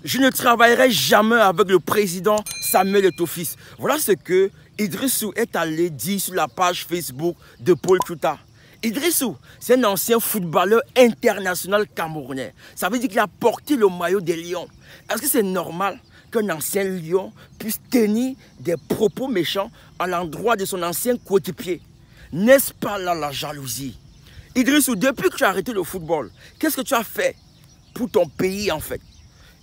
Je ne travaillerai jamais avec le président Samuel Eto'o-Fils. Voilà ce que Idrissou est allé dire sur la page Facebook de Paul Chouta. Idrissou, c'est un ancien footballeur international camerounais. Ça veut dire qu'il a porté le maillot des Lions. Est-ce que c'est normal qu'un ancien Lion puisse tenir des propos méchants à l'endroit de son ancien coéquipier? N'est-ce pas là la jalousie? Idrissou, depuis que tu as arrêté le football, qu'est-ce que tu as fait pour ton pays en fait?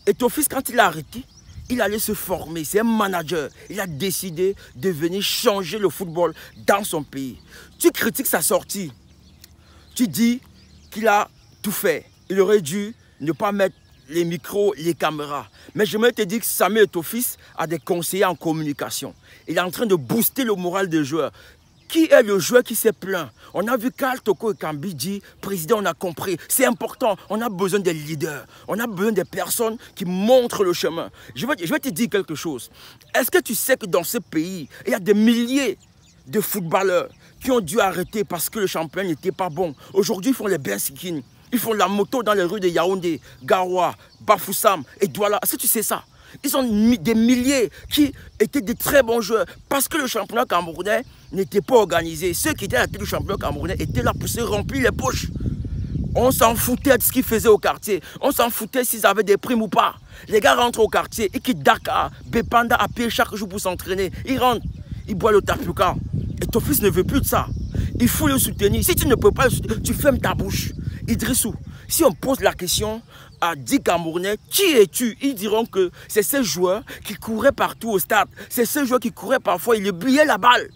Eto'o-Fils, quand il a arrêté, il allait se former, c'est un manager. Il a décidé de venir changer le football dans son pays. Tu critiques sa sortie. Tu dis qu'il a tout fait. Il aurait dû ne pas mettre les micros, les caméras. Mais je me te dire que Samuel Eto'o-Fils a des conseillers en communication. Il est en train de booster le moral des joueurs. Qui est le joueur qui s'est plaint? On a vu Karl Toko Ekambi dire, président, on a compris, c'est important, on a besoin des leaders, on a besoin des personnes qui montrent le chemin. Je vais te dire quelque chose. Est-ce que tu sais que dans ce pays, il y a des milliers de footballeurs qui ont dû arrêter parce que le championnat n'était pas bon? Aujourd'hui, ils font les Bensikin, ils font la moto dans les rues de Yaoundé, Garoua, Bafoussam et Douala. Est-ce que tu sais ça? Ils sont des milliers qui étaient de très bons joueurs parce que le championnat camerounais n'était pas organisé. Ceux qui étaient à la tête du championnat camerounais étaient là pour se remplir les poches. On s'en foutait de ce qu'ils faisaient au quartier. On s'en foutait s'ils avaient des primes ou pas. Les gars rentrent au quartier, ils quittent Dakar, Bepanda à pied chaque jour pour s'entraîner. Ils rentrent, ils boivent le tapioca. Et ton fils ne veut plus de ça. Il faut le soutenir. Si tu ne peux pas le soutenir, tu fermes ta bouche. Idrissou, si on pose la question à 10 Camerounais, qui es-tu? Ils diront que c'est ces joueurs qui couraient partout au stade. C'est ces joueurs qui couraient parfois, ils oubliaient la balle.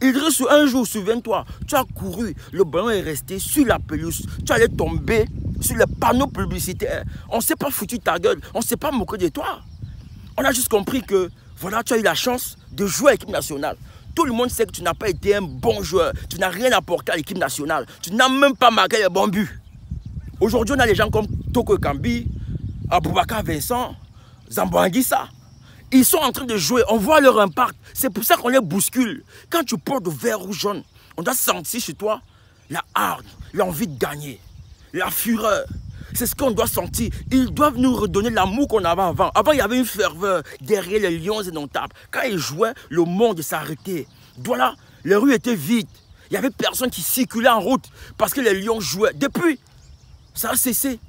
Idrissou, un jour, souviens-toi, tu as couru, le ballon est resté sur la pelouse. Tu allais tomber sur les panneaux publicitaires. On ne s'est pas foutu ta gueule, on ne s'est pas moqué de toi. On a juste compris que, voilà, tu as eu la chance de jouer à l'équipe nationale. Tout le monde sait que tu n'as pas été un bon joueur. Tu n'as rien apporté à l'équipe nationale. Tu n'as même pas marqué les bons buts. Aujourd'hui, on a des gens comme Toko Ekambi, Aboubakar Vincent, Zambo Anguissa. Ils sont en train de jouer, on voit leur impact. C'est pour ça qu'on les bouscule. Quand tu portes de vert ou jaune, on doit sentir chez toi la hargne, l'envie de gagner, la fureur. C'est ce qu'on doit sentir. Ils doivent nous redonner l'amour qu'on avait avant. Avant, il y avait une ferveur derrière les Lions indomptables. Quand ils jouaient, le monde s'arrêtait. Voilà, les rues étaient vides. Il n'y avait personne qui circulait en route parce que les Lions jouaient. Depuis, ça a cessé.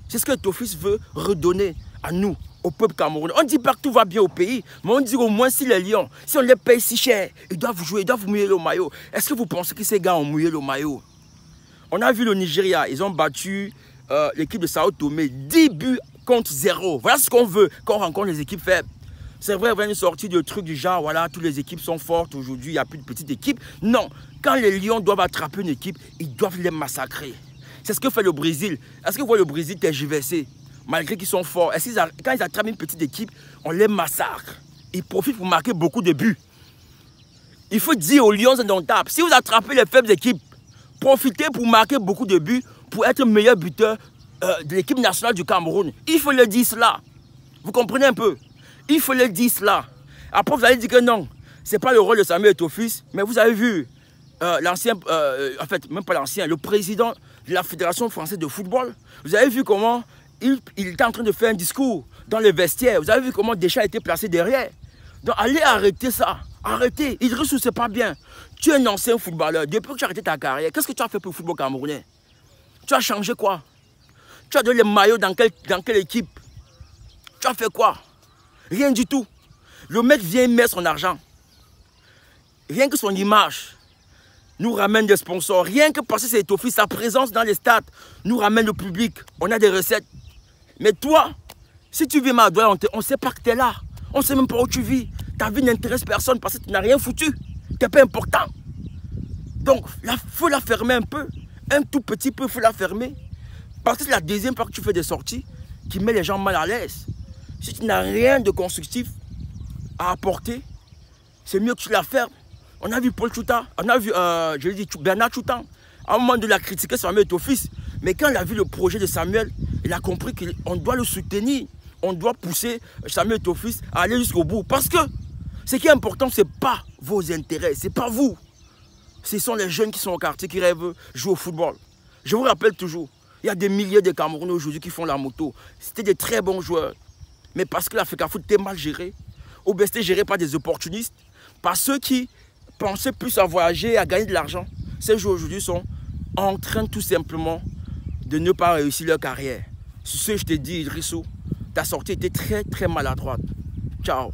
C'est ce que Eto'o-Fils veut redonner à nous, au peuple camerounais. On ne dit pas que tout va bien au pays, mais on dit au moins si les Lions, si on les paye si cher, ils doivent jouer, ils doivent mouiller le maillot. Est-ce que vous pensez que ces gars ont mouillé le maillot? On a vu le Nigeria, ils ont battu l'équipe de Sao Tomé, 10 buts contre 0. Voilà ce qu'on veut quand on rencontre les équipes faibles. C'est vrai, on va nous sortir de trucs du genre, voilà, toutes les équipes sont fortes aujourd'hui, il n'y a plus de petites équipes. Non, quand les Lions doivent attraper une équipe, ils doivent les massacrer. C'est ce que fait le Brésil. Est-ce que vous voyez le Brésil tergiverser? Malgré qu'ils sont forts, quand ils attrapent une petite équipe, on les massacre. Ils profitent pour marquer beaucoup de buts. Il faut dire aux Lions indomptables, si vous attrapez les faibles équipes, profitez pour marquer beaucoup de buts, pour être meilleur buteur de l'équipe nationale du Cameroun. Il faut le dire cela. Vous comprenez un peu? Il faut le dire cela. Après, vous allez dire que non, ce n'est pas le rôle de Samuel Eto'o-Fils, mais vous avez vu l'ancien, en fait, même pas l'ancien, le président de la Fédération française de football. Vous avez vu comment il était en train de faire un discours dans les vestiaires. Vous avez vu comment Deschamps a été placé derrière. Donc, allez arrêter ça. Arrêtez. Idrissou, c'est pas bien. Tu es un ancien footballeur. Depuis que tu as arrêté ta carrière, qu'est-ce que tu as fait pour le football camerounais? Tu as changé quoi? Tu as donné les maillots dans quelle équipe? Tu as fait quoi? Rien du tout. Le mec vient mettre son argent. Rien que son image nous ramène des sponsors. Rien que parce que c'est Eto'o-Fils, sa présence dans les stades nous ramène le public. On a des recettes. Mais toi, si tu vis mal, on ne sait pas que tu es là. On ne sait même pas où tu vis. Ta vie n'intéresse personne parce que tu n'as rien foutu. Tu n'es pas important. Donc, il faut la fermer un peu. Un tout petit peu, il faut la fermer. Parce que c'est la deuxième fois que tu fais des sorties qui met les gens mal à l'aise. Si tu n'as rien de constructif à apporter, c'est mieux que tu la fermes. On a vu Paul Chouta, on a vu, je l'ai dit, Bernard Choutan. À un moment de la critiquer Samuel Eto'o-Fils. Mais quand il a vu le projet de Samuel, il a compris qu'on doit le soutenir. On doit pousser Samuel Eto'o-Fils à aller jusqu'au bout. Parce que ce qui est important, ce n'est pas vos intérêts, ce n'est pas vous. Ce sont les jeunes qui sont au quartier, qui rêvent jouer au football. Je vous rappelle toujours, il y a des milliers de Camerounais aujourd'hui qui font la moto. C'était des très bons joueurs. Mais parce que l'Africa Foot était mal géré, ou bien c'était géré par des opportunistes, par ceux qui pensaient plus à voyager et à gagner de l'argent. Ces joueurs aujourd'hui sont en train tout simplement de ne pas réussir leur carrière. Sur ce, je te dis, Idrissou, ta sortie était très maladroite. Ciao.